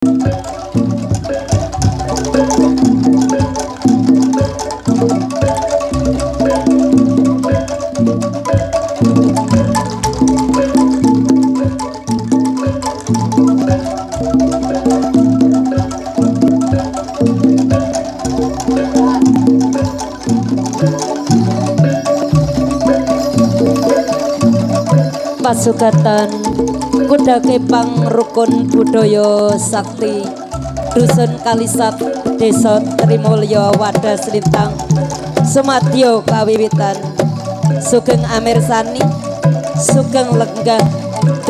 Pasugatan Kuda Kepang Rukun Budaya Sakti Dusun Kalisat Desa Trimulya Wadas Lintang Sumadyo kawiwitan Sugeng amirsani Sugeng lenggah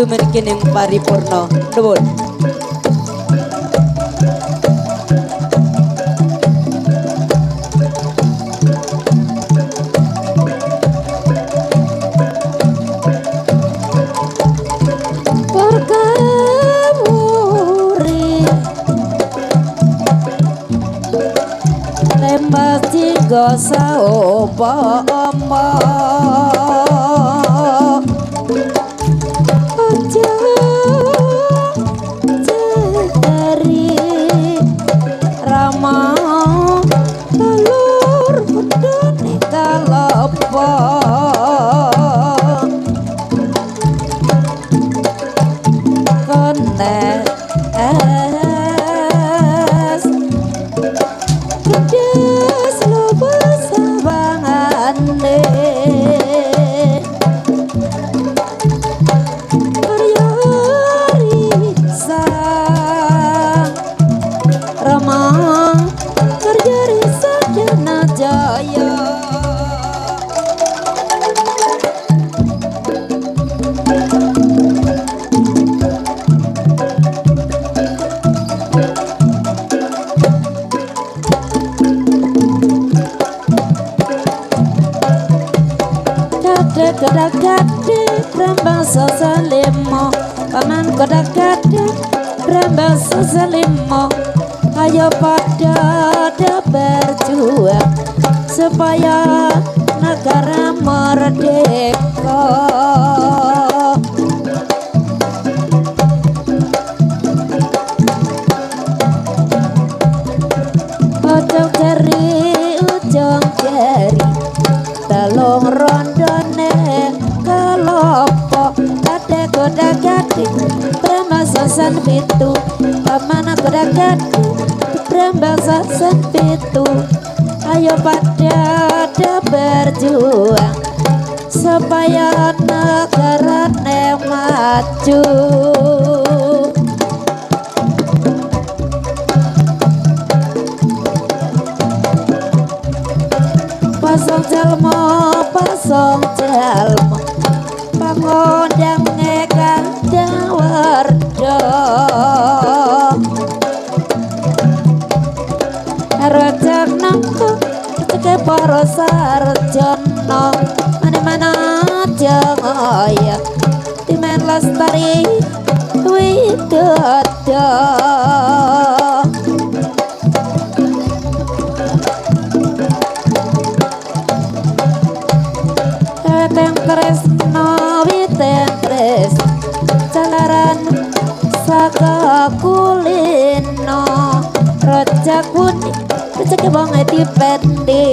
dumenikining paripurna nuwun. Gosa opo omo aja cari rama telur pedoni kalopo konek Gede brambang seselimo paman kodak gede brambang seselimo ayo pada berjuang supaya negara merdeka. Ujung jari telung rondone kelopo kade koda gade brembasasan pitu pamana koda gade brembasasan pitu ayo pada berjuang supaya negara maju. Pasong jalmo pangondang ngekang dawardo rojak nangku ceke poro sarjono mana-mana jangoya dimen lestari widodo tresno wites jalaran saka kulino rojak kuning rojak bang dipendi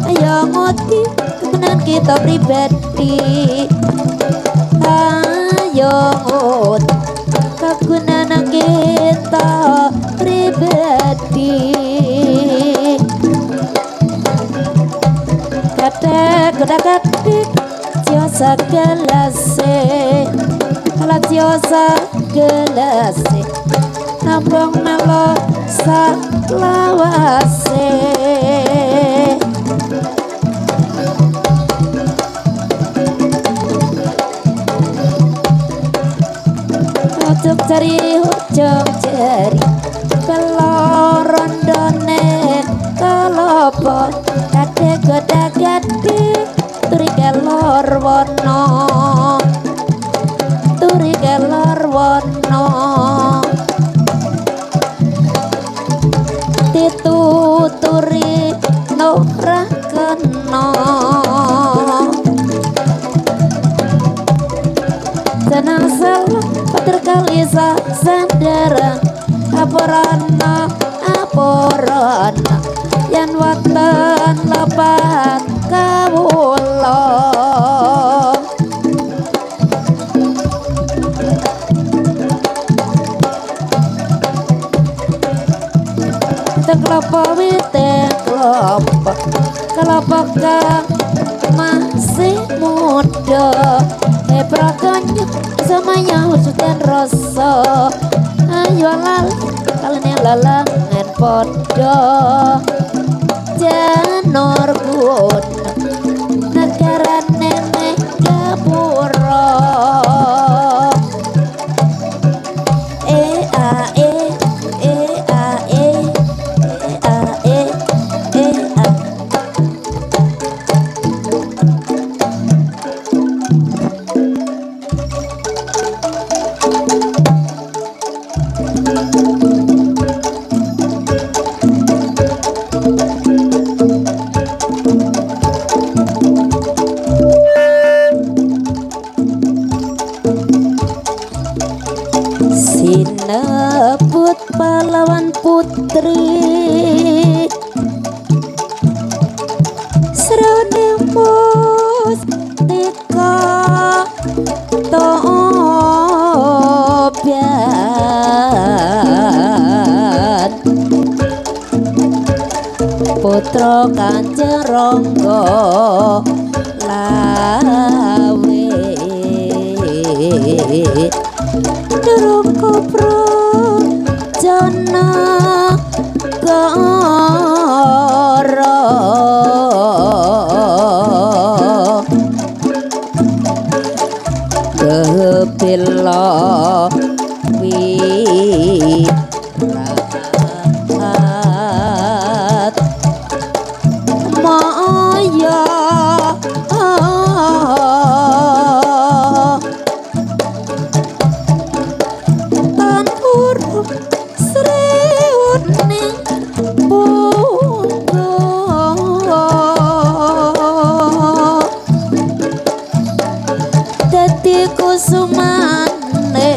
ayo ngoti kebenan kita pribadi ayo ngoti kebenan kita pribadi Kadek tiosa gelase kala tiosa gelase nambang melo salawase ujung jari kelor rondone kalopo kade goda gade turi kelor wono dituturi nora kena tenang salah pater kalisa sandara kelapa wite kelapa kang masih muda prakanya samanya husutan rasa ayo kalene lalangan podo janur gun negara nenek gapura sinebut pahlawan putri serone mustika tobian putra Kanjeng Rangga lawe Durung Jana Goro Kepila Wirat Maya Sumane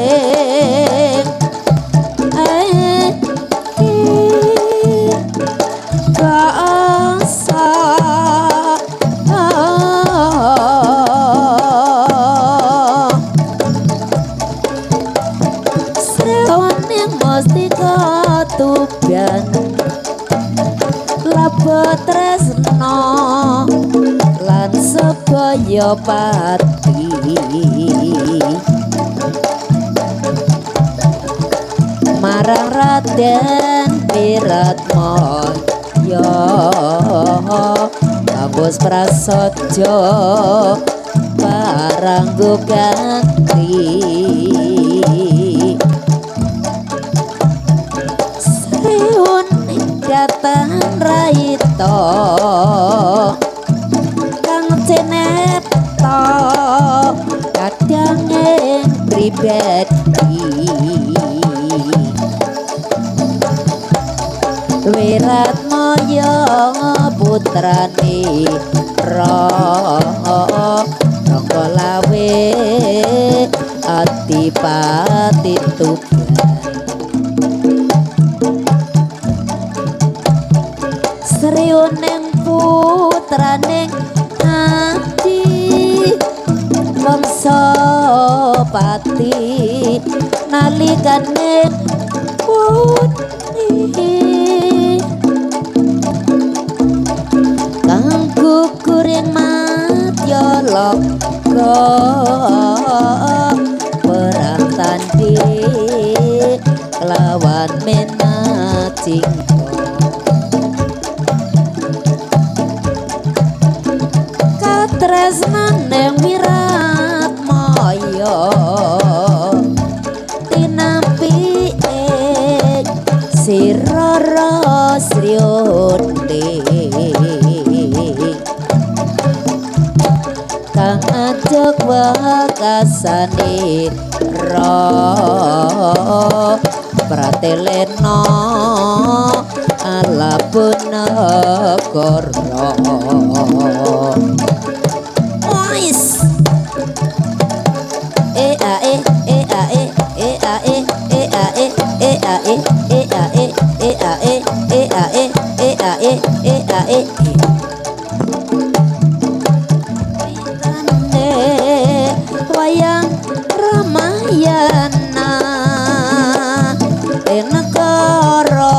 kasa srewane mustika tubian laba tresno lan sebaya pati marang Raden Wiratmaya Ambus prasaja paranggo ganti Sriun datang raita kang ceneta kadang ing pribadi Wiratmaya putrane Rangga lawe Adipati Tuban Sriuning putraning Adi Wangsa Pati nalikane putri kang gugur ing madya loka perang tandhi kelawan menacingka katresnaning Wiratmaya tinampi sirara sriyote kang ajak wakasane pratelena alabuna negara ois wayang Ramayana negara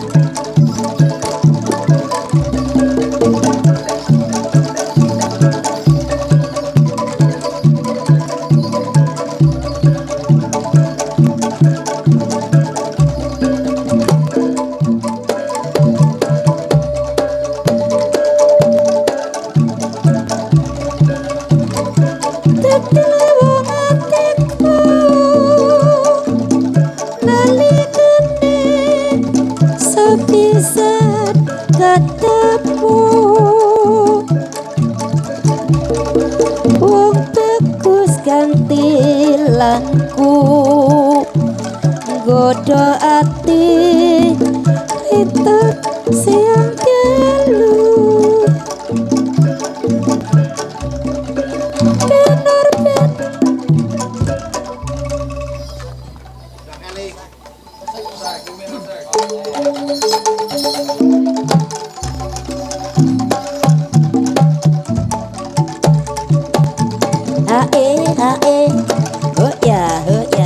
podo ati itu siang kelu benar benar hae oh ya hae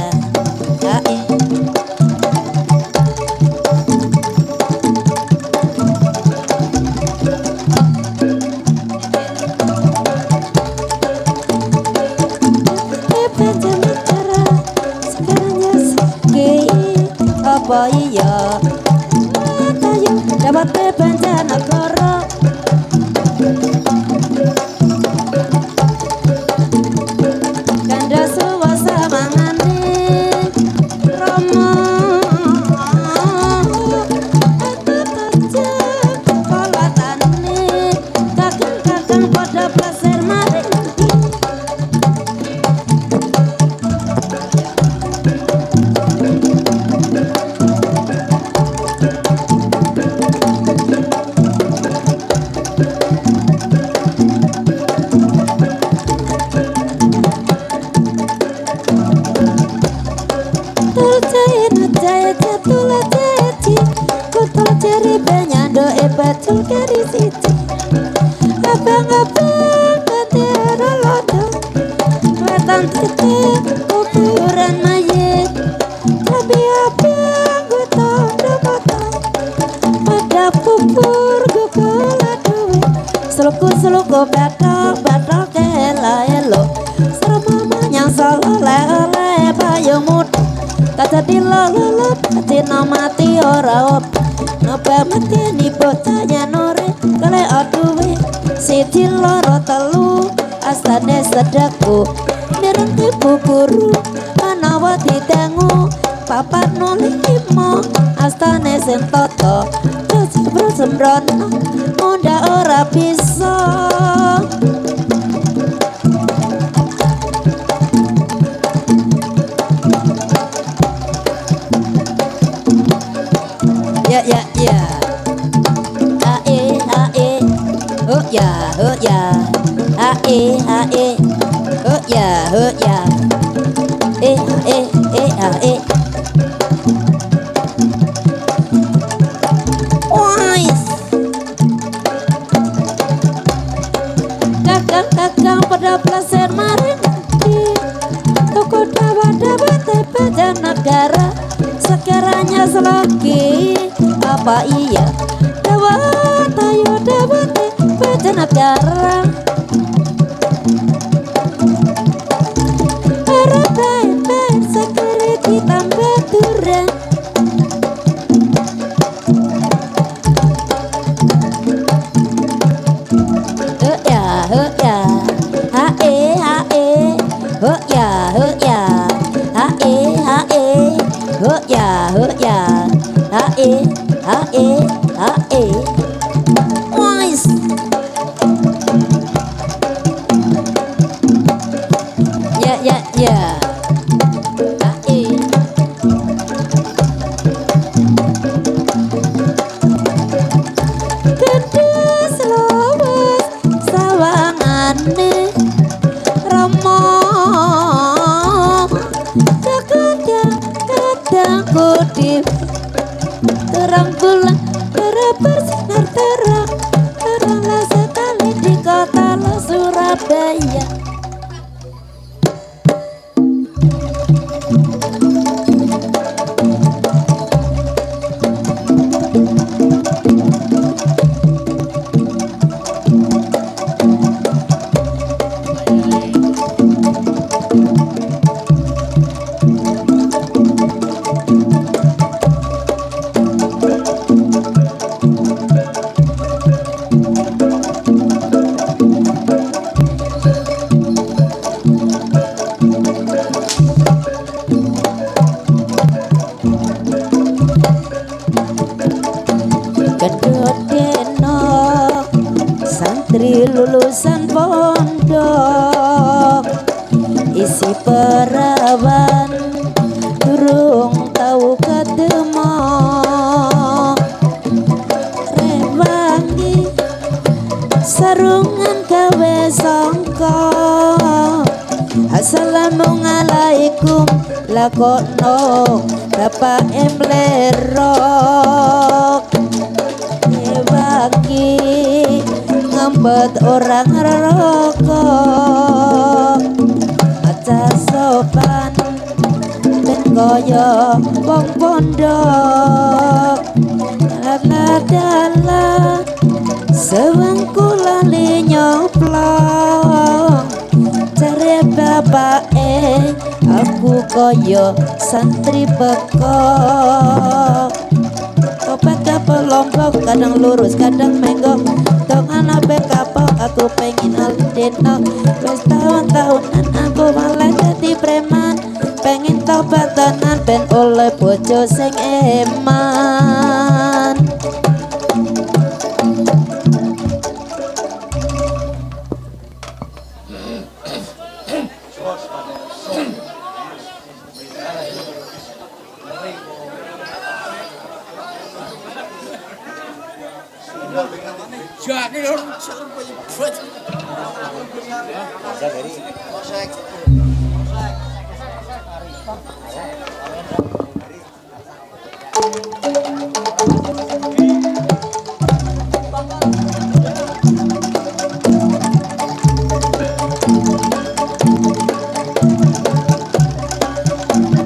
apa iya tayo dapat bencana negara kanda suwasa mangane Rama kolatane kakang-kakang pada pasir maring betul kari siji abang-abang katera lodo wetan titik kuburan mayit tapi abang gue tondo-tondo pada pupur gue kula duwe seluku-seluku betok-betok elo-elo seremama yang solo le-le payung muda kata dilololot tina mati ora op Napa mateni bocahnya nore kale aduwe siji loro telu astane sedaku nirenti buburu manawa ditengu papat nuli limo astane sing toto jebro sembrono munda ora bisa ya oh ya hae oh ya wais kakang pada plaser maring toko dawa-dawa tepe negara sekiranya selagi apa iya dawa tayo dawa tepe negara para baik-baik security tambah durang wise ya gede selawes sawangane Rama kadang kudi terang bulan bersinar terang teranglah sekali di kota Surabaya lakono bapak emlerok ewangi ngempet orang rokok aja sopan ben kaya wong pondok dalah sewengku lali nyoplong cari bapake aku kaya santri bekok obat kapal lombok kadang lurus kadang menggok dong anak kapal aku pengen aldino wes tahun-tahunan aku malah jadi preman pengen tobat tenan ben oleh bojo sing eman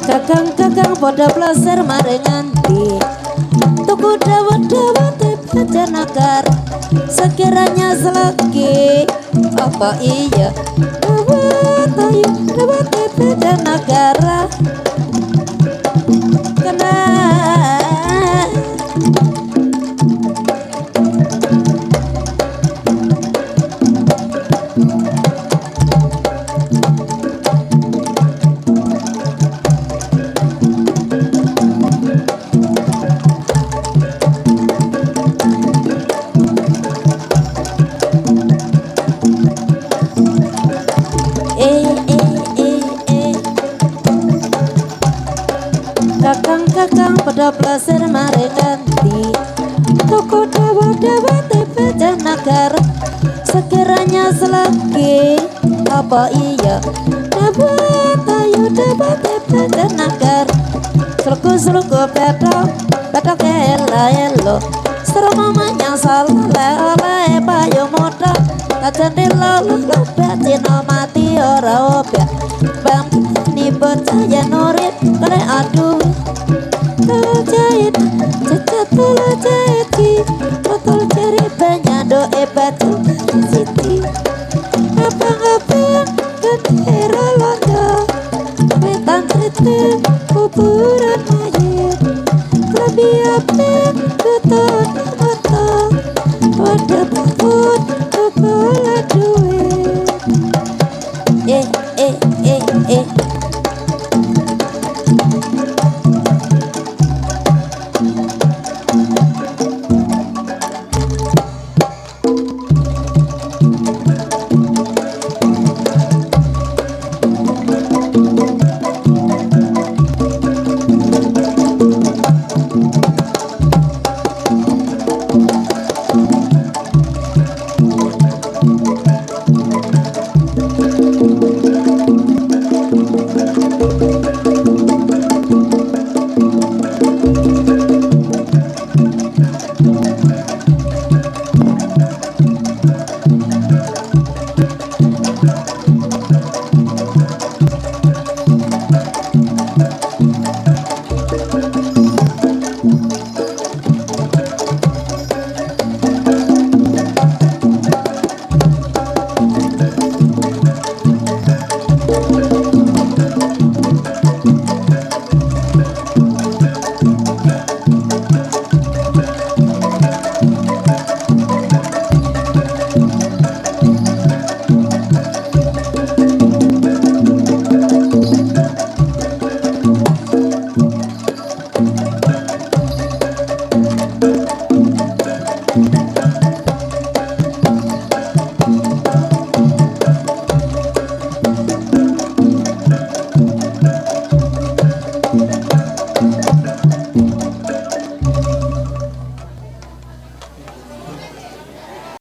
kakang-kakang pada plaser mare nganti tuku dawet-dawet baca nakar sekiranya selagi apa iya dawet ayo dawet baca nakara kena kakang-kakang pada plaser mare ganti toko dawa-dawa baca nakar sekiranya selagi apa iya dapat ayo dapat baca nakar selku-selku petok ela-elo seru mamanya salah oleh payu muda tak jendela lu batino mati ora obek bang ni bocah ya nurit kare aduh jahit cacat tolo jahit botol ceri banyak doe batu siti abang-abang gendera londo wetan trite kuburan mayit lebih abang keton moto wadah puput